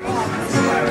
Yeah.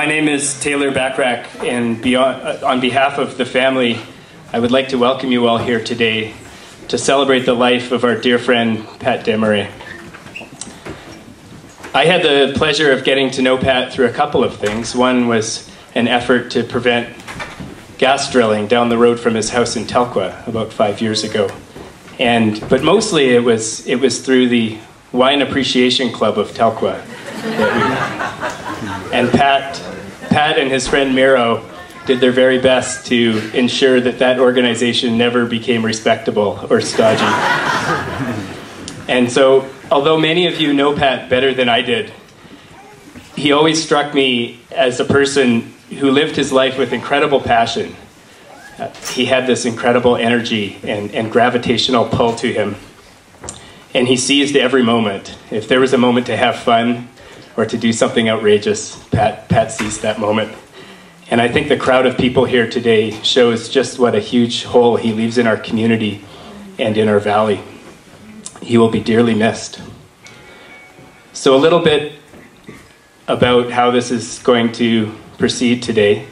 My name is Taylor Backrack, and on behalf of the family, I would like to welcome you all here today to celebrate the life of our dear friend, Pat Desmerais. I had the pleasure of getting to know Pat through a couple of things. One was an effort to prevent gas drilling down the road from his house in Telkwa about 5 years ago. But mostly it was through the Wine Appreciation Club of Telkwa. And Pat and his friend Miro did their very best to ensure that organization never became respectable or stodgy. And so, although many of you know Pat better than I did, he always struck me as a person who lived his life with incredible passion. He had this incredible energy and gravitational pull to him. And he seized every moment. If there was a moment to have fun or to do something outrageous, Pat seized that moment. And I think the crowd of people here today shows just what a huge hole he leaves in our community and in our valley. He will be dearly missed. So a little bit about how this is going to proceed today.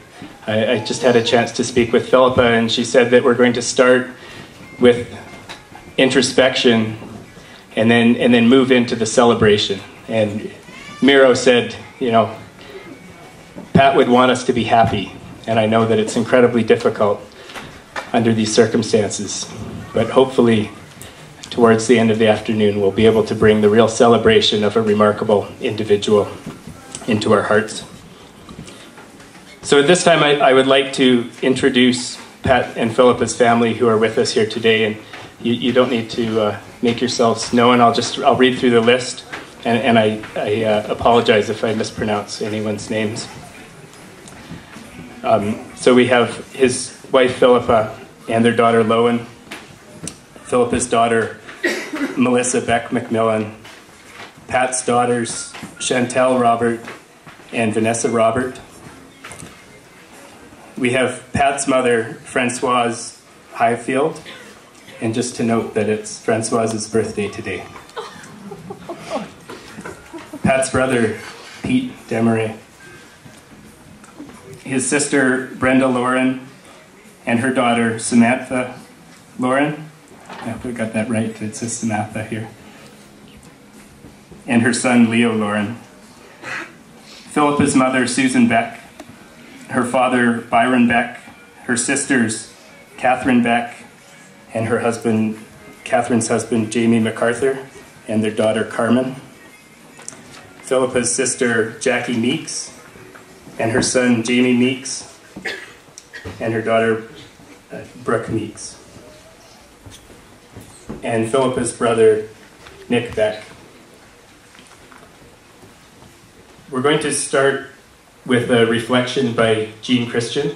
I just had a chance to speak with Philippa, and she said that we're going to start with introspection and then move into the celebration. And Miro said, you know, Pat would want us to be happy, and I know that it's incredibly difficult under these circumstances, but hopefully towards the end of the afternoon we'll be able to bring the real celebration of a remarkable individual into our hearts. So at this time I would like to introduce Pat and Philippa's family who are with us here today, and you don't need to make yourselves known. I'll read through the list, and I apologize if I mispronounce anyone's names. So we have his wife Philippa and their daughter Lowen, Philippa's daughter Melissa Beck McMillan, Pat's daughters Chantel Robert and Vanessa Robert. We have Pat's mother, Francoise Highfield, and just to note that it's Francoise's birthday today. Pat's brother, Pete Desmerais. His sister, Brenda Lauren, and her daughter, Samantha Lauren. I hope I got that right, it says Samantha here. And her son, Leo Lauren. Philippa's mother, Susan Beck. Her father, Byron Beck. Her sisters, Catherine Beck, and her husband, Catherine's husband, Jamie MacArthur, and their daughter, Carmen. Philippa's sister, Jackie Meeks, and her son, Jamie Meeks, and her daughter, Brooke Meeks. And Philippa's brother, Nick Beck. We're going to start with a reflection by Jean Christian,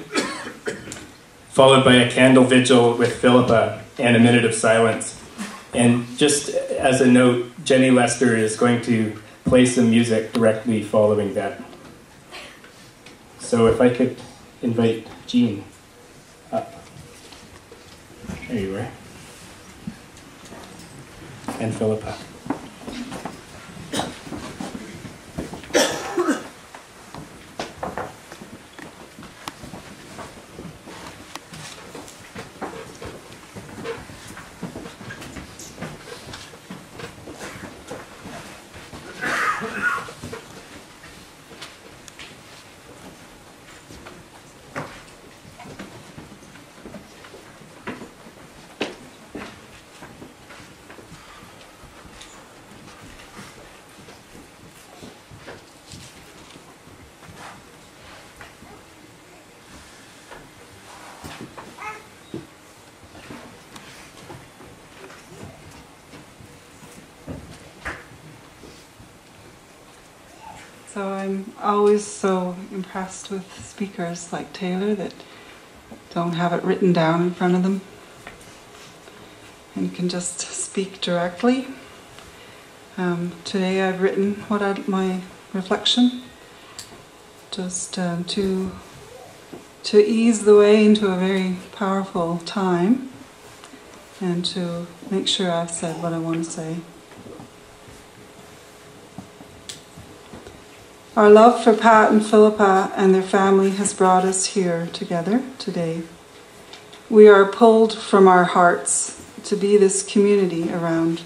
followed by a candle vigil with Philippa and a minute of silence. And just as a note, Jenny Lester is going to play some music directly following that. So if I could invite Jean up. There you are. And Philippa. So I'm always so impressed with speakers like Taylor that don't have it written down in front of them and can just speak directly. Today I've written my reflection, just to ease the way into a very powerful time and to make sure I've said what I want to say. Our love for Pat and Philippa and their family has brought us here together today. We are pulled from our hearts to be this community around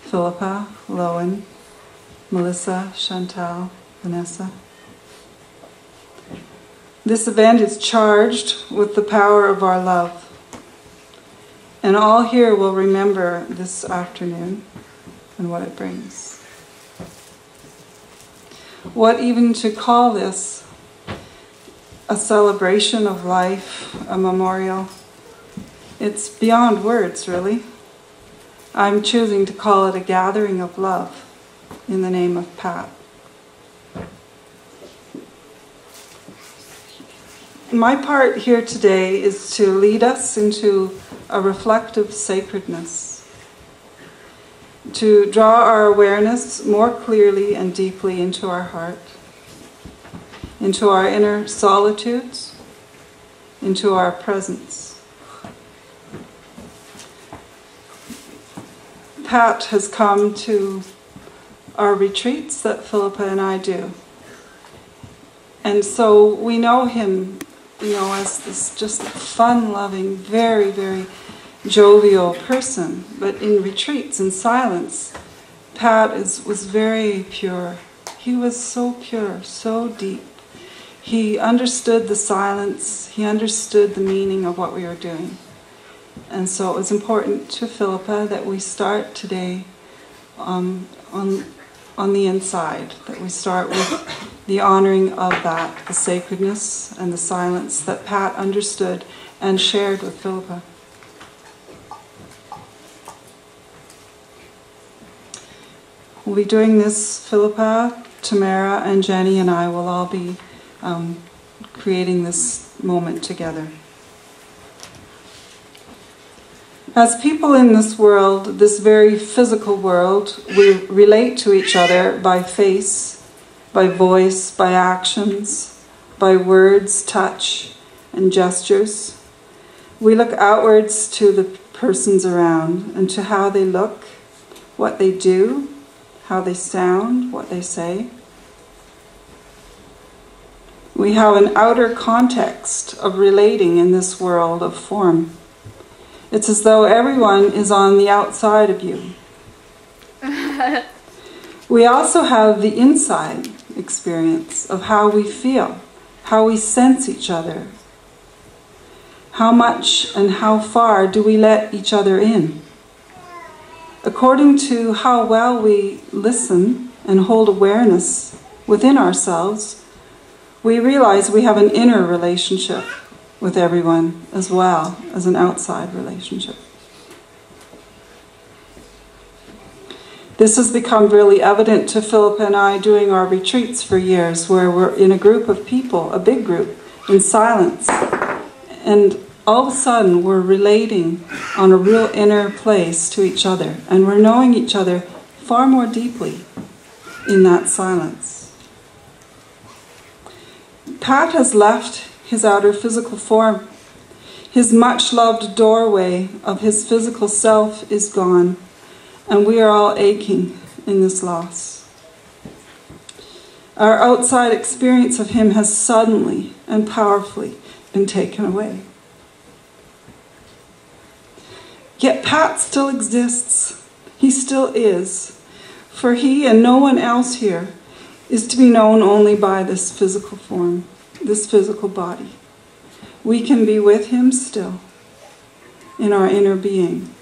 Philippa, Lowen, Melissa, Chantal, Vanessa. This event is charged with the power of our love. And all here will remember this afternoon and what it brings. What even to call this? A celebration of life, a memorial? It's beyond words, really. I'm choosing to call it a gathering of love in the name of Pat. My part here today is to lead us into a reflective sacredness, to draw our awareness more clearly and deeply into our heart, into our inner solitudes, into our presence. Pat has come to our retreats that Philippa and I do. And so we know him, as this just fun-loving, very, very jovial person. But in retreats, in silence, Pat was very pure. He was so pure, so deep. He understood the silence. He understood the meaning of what we were doing. And so it was important to Philippa that we start today on the inside, that we start with the honoring of that, the sacredness and the silence that Pat understood and shared with Philippa. We'll be doing this, Philippa, Tamara, and Jenny and I will all be creating this moment together. As people in this world, this very physical world, we relate to each other by face, by voice, by actions, by words, touch, and gestures. We look outwards to the persons around and to how they look, what they do, how they sound, what they say. We have an outer context of relating in this world of form. It's as though everyone is on the outside of you. We also have the inside experience of how we feel, how we sense each other. How much and how far do we let each other in? According to how well we listen and hold awareness within ourselves, we realize we have an inner relationship with everyone as well as an outside relationship. This has become really evident to Philippa and I doing our retreats for years, where we're in a group of people, a big group, in silence. And all of a sudden we're relating on a real inner place to each other. And we're knowing each other far more deeply in that silence. Pat has left his outer physical form. His much-loved doorway of his physical self is gone, and we are all aching in this loss. Our outside experience of him has suddenly and powerfully been taken away. Yet Pat still exists. He still is. For he and no one else here is to be known only by this physical form, this physical body. We can be with him still in our inner being.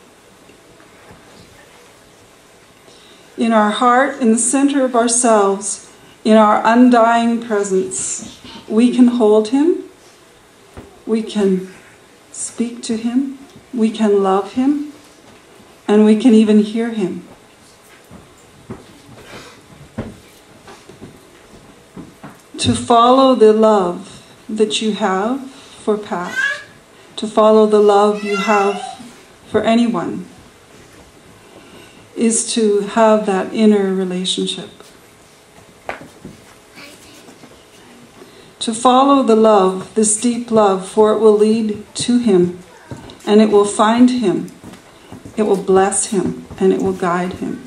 In our heart, in the center of ourselves, in our undying presence, we can hold him, we can speak to him, we can love him, and we can even hear him. To follow the love that you have for Pat, to follow the love you have for anyone, is to have that inner relationship. To follow the love, this deep love, for it will lead to him, and it will find him, it will bless him, and it will guide him.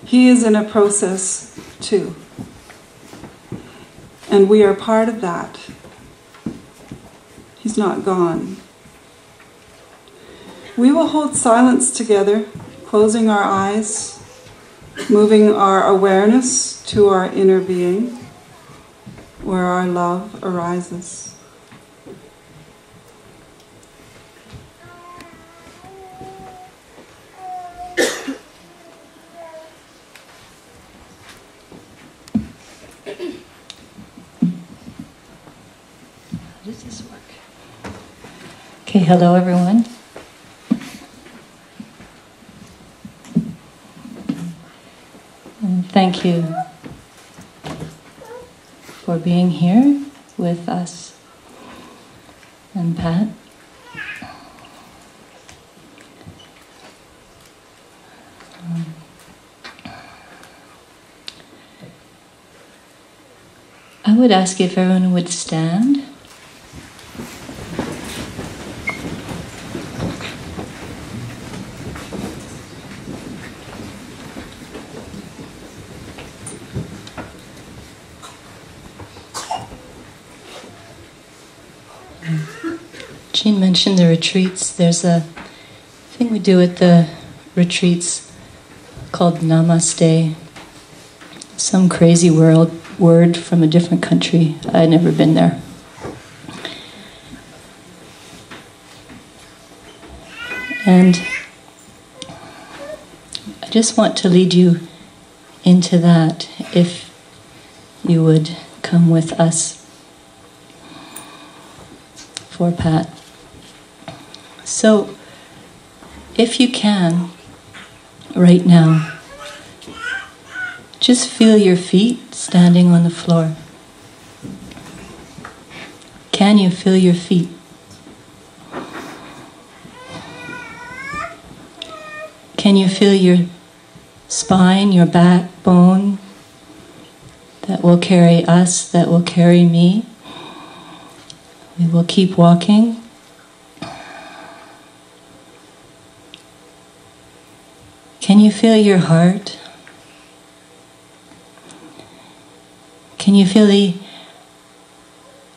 He is in a process too. And we are part of that. He's not gone. We will hold silence together, closing our eyes, moving our awareness to our inner being, where our love arises. How does this work? Okay, hello everyone. And thank you for being here with us and Pat. I would ask if everyone would stand. Jean mentioned the retreats. There's a thing we do at the retreats called Namaste. Some crazy word from a different country. I'd never been there. And I just want to lead you into that, if you would come with us for Pat. So, if you can, right now, just feel your feet standing on the floor. Can you feel your feet? Can you feel your spine, your backbone that will carry us, that will carry me? We will keep walking. Can you feel your heart? Can you feel the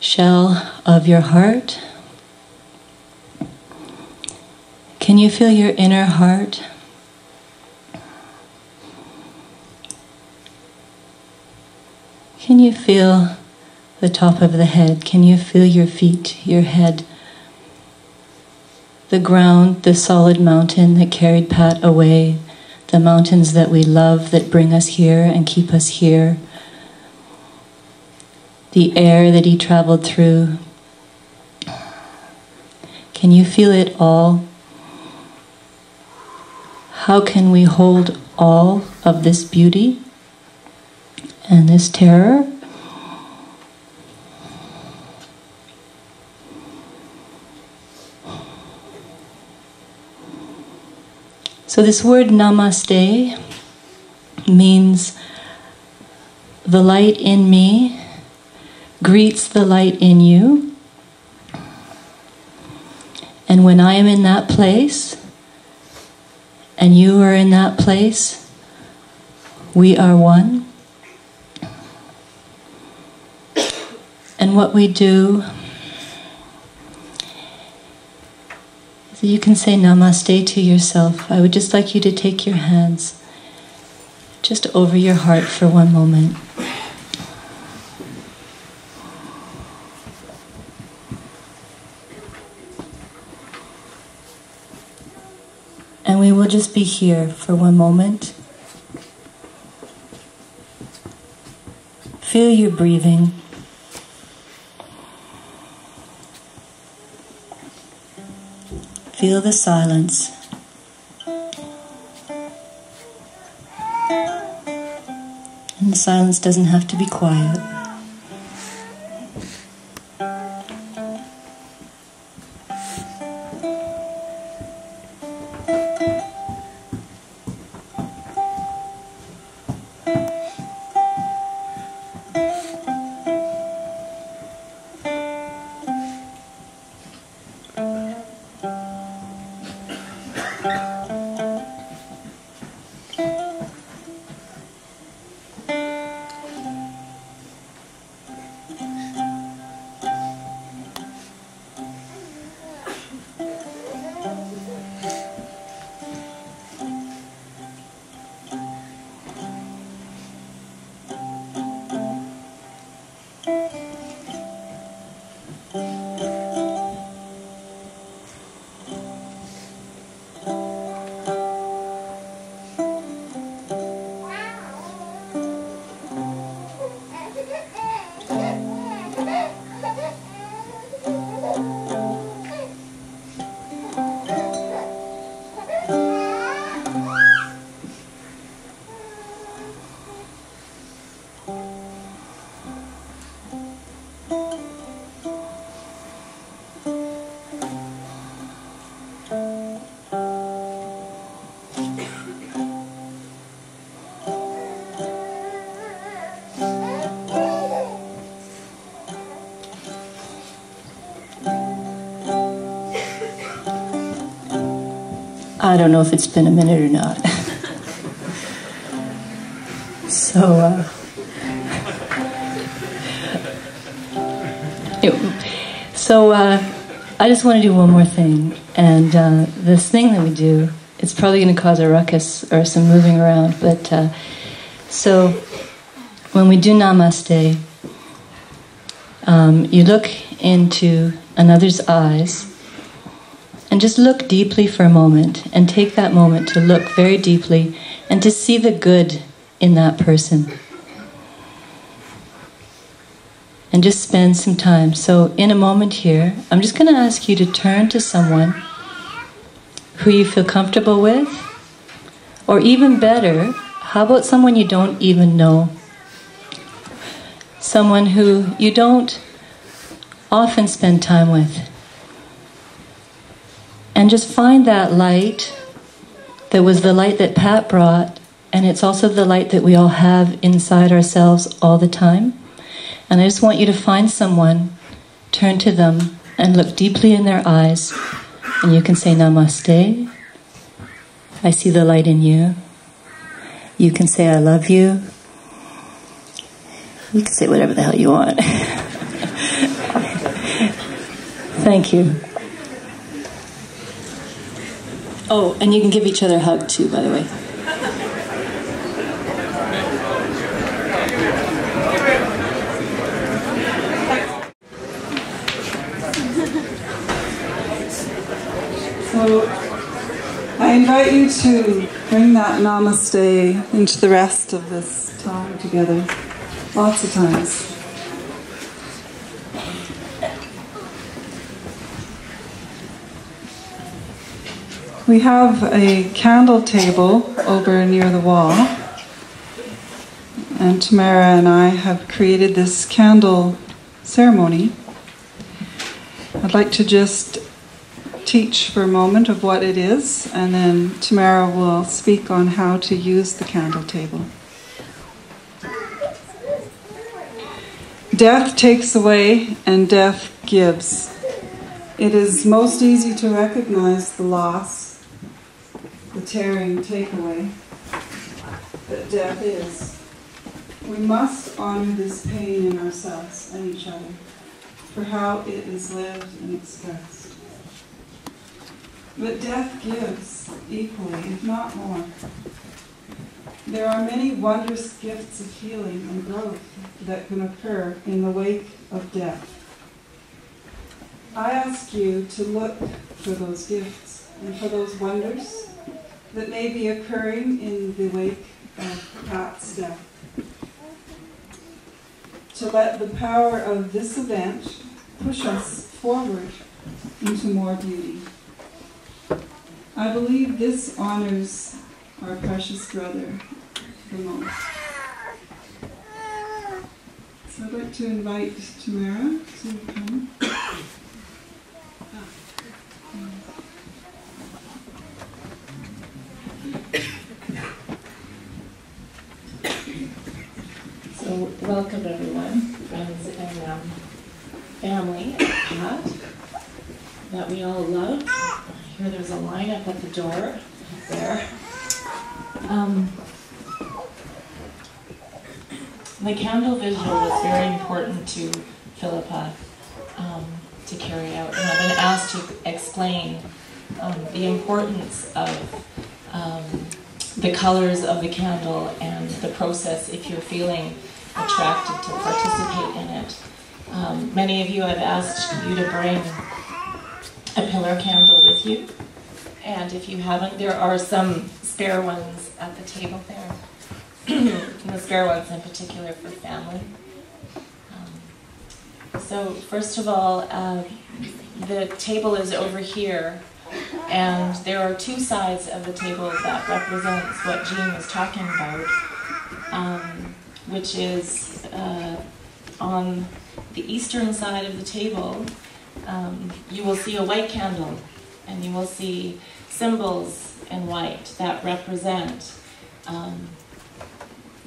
shell of your heart? Can you feel your inner heart? Can you feel the top of the head? Can you feel your feet, your head? The ground, the solid mountain that carried Pat away, the mountains that we love that bring us here and keep us here. The air that he traveled through. Can you feel it all? How can we hold all of this beauty and this terror? So this word namaste means the light in me greets the light in you. And when I am in that place, and you are in that place, we are one. And what we do is you can say namaste to yourself. I would just like you to take your hands just over your heart for one moment. And we will just be here for one moment. Feel your breathing. Feel the silence. And the silence doesn't have to be quiet. I don't know if it's been a minute or not. So I just want to do one more thing. And this thing that we do, it's probably going to cause a ruckus or some moving around. But so when we do Namaste, you look into another's eyes and just look deeply for a moment and take that moment to look very deeply and to see the good in that person. And just spend some time. So in a moment here, I'm just going to ask you to turn to someone who you feel comfortable with, or even better, how about someone you don't even know? Someone who you don't often spend time with. And just find that light that was the light that Pat brought, and it's also the light that we all have inside ourselves all the time. And I just want you to find someone, turn to them, and look deeply in their eyes. And you can say, Namaste. I see the light in you. You can say, I love you. You can say whatever the hell you want. Thank you. Oh, and you can give each other a hug too, by the way. So I invite you to bring that namaste into the rest of this time together, lots of times. We have a candle table over near the wall, and Tamara and I have created this candle ceremony. I'd like to just teach for a moment of what it is, and then Tamara will speak on how to use the candle table. Death takes away and death gives. It is most easy to recognize the loss, the tearing takeaway that death is. We must honor this pain in ourselves and each other for how it is lived and expressed. But death gives equally, if not more. There are many wondrous gifts of healing and growth that can occur in the wake of death. I ask you to look for those gifts and for those wonders that may be occurring in the wake of Pat's death. To let the power of this event push us forward into more beauty. I believe this honors our precious brother the most. So I'd like to invite Tamara to come. So welcome everyone, friends and family at Pat that we all love. I hear there's a line up at the door up there. The candle visual was very important to Philippa to carry out, and I've been asked to explain the importance of the colors of the candle and the process if you're feeling attracted to participate in it. Many of you have asked you to bring a pillar candle with you, and if you haven't, there are some spare ones at the table there. And the spare ones in particular for family. So first of all, the table is over here, and there are two sides of the table that represents what Jean was talking about, which is on the eastern side of the table. You will see a white candle, and you will see symbols in white that represent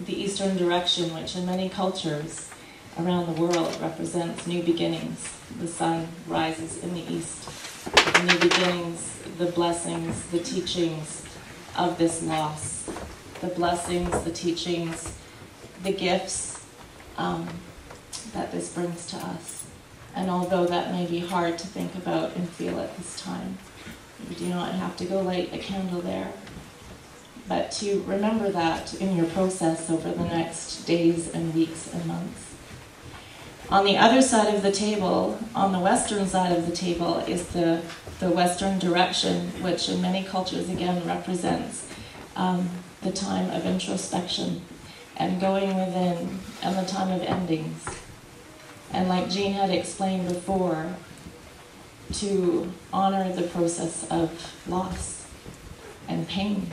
the eastern direction, which in many cultures around the world represents new beginnings. The sun rises in the east. The new beginnings the blessings, the teachings of this loss. The blessings, the teachings, the gifts that this brings to us. And although that may be hard to think about and feel at this time, you do not have to go light a candle there. But to remember that in your process over the next days and weeks and months. On the other side of the table, on the western side of the table, is the western direction, which in many cultures again represents the time of introspection and going within, and the time of endings. And like Jean had explained before, to honor the process of loss and pain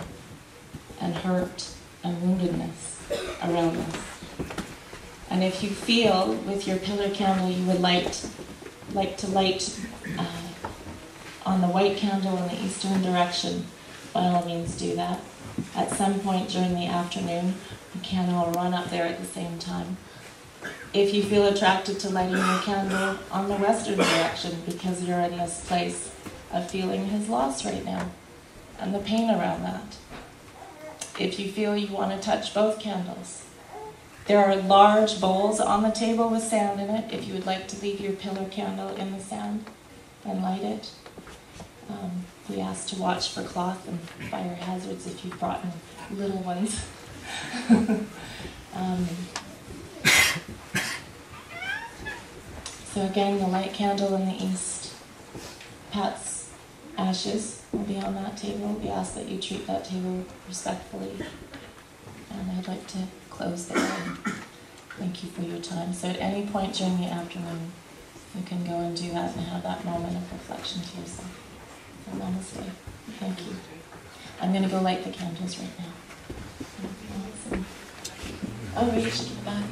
and hurt and woundedness around us. And if you feel with your pillar candle you would like to light on the white candle in the eastern direction, by all means do that. At some point during the afternoon, we can all run up there at the same time. If you feel attracted to lighting your candle on the western direction because you're in this place of feeling his loss right now and the pain around that. If you feel you want to touch both candles. There are large bowls on the table with sand in it if you would like to leave your pillar candle in the sand and light it. We ask to watch for cloth and fire hazards if you've brought in little ones. So again, the light candle in the east. Pat's ashes will be on that table. We ask that you treat that table respectfully. And I'd like to close there. And thank you for your time. So at any point during the afternoon, you can go and do that and have that moment of reflection to yourself. So namaste. Thank you. I'm going to go light the candles right now. Awesome. Oh, you should get back.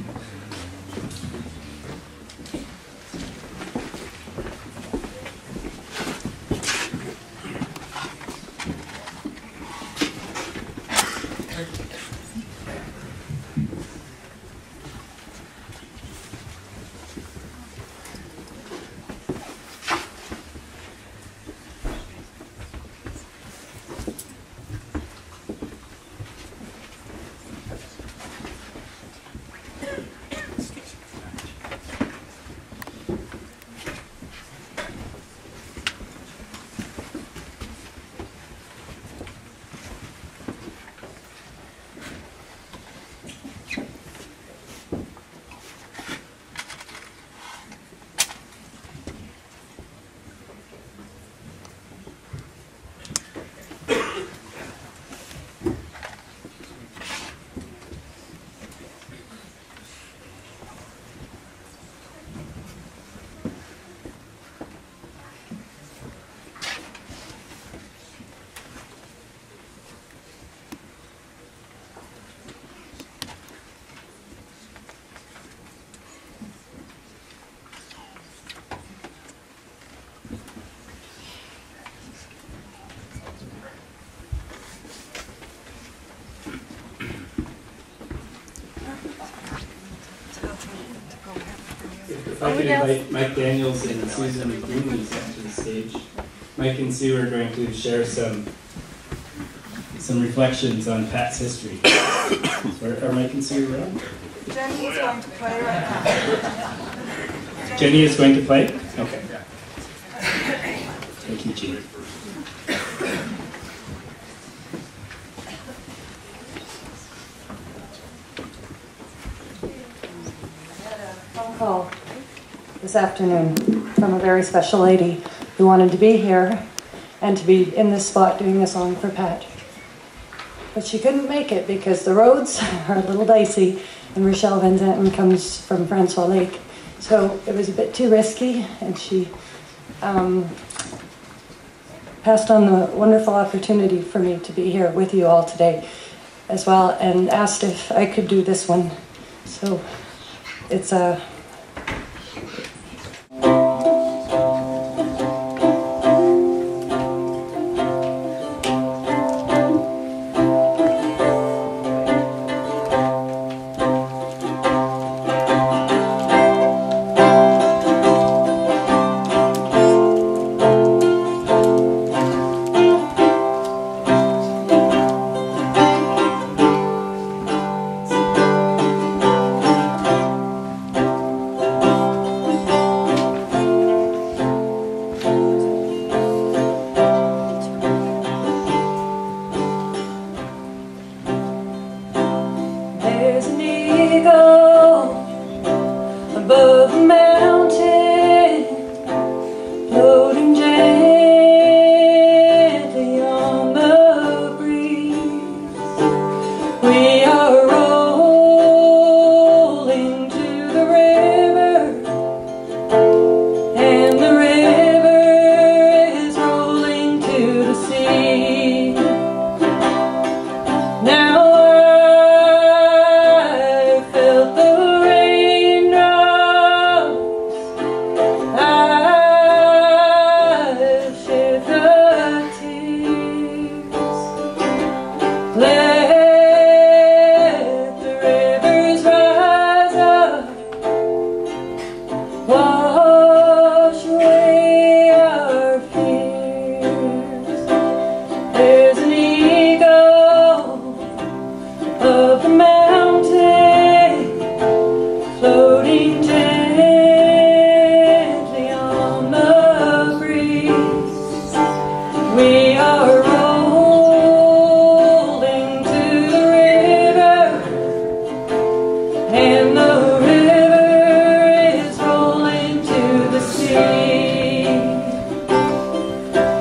If I could invite Mike Daniels and Susan McGreenies up to the stage. Mike and Sue are going to share some reflections on Pat's history. Are Mike and Sue around? Jenny is going to play right now. Jenny is going to play? Okay. Thank you, Jean. Phone call this afternoon from a very special lady who wanted to be here and to be in this spot doing a song for Pat. But she couldn't make it because the roads are a little dicey and Rochelle Van Zanten comes from Francois Lake. So it was a bit too risky, and she passed on the wonderful opportunity for me to be here with you all today as well, and asked if I could do this one. So it's a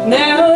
Never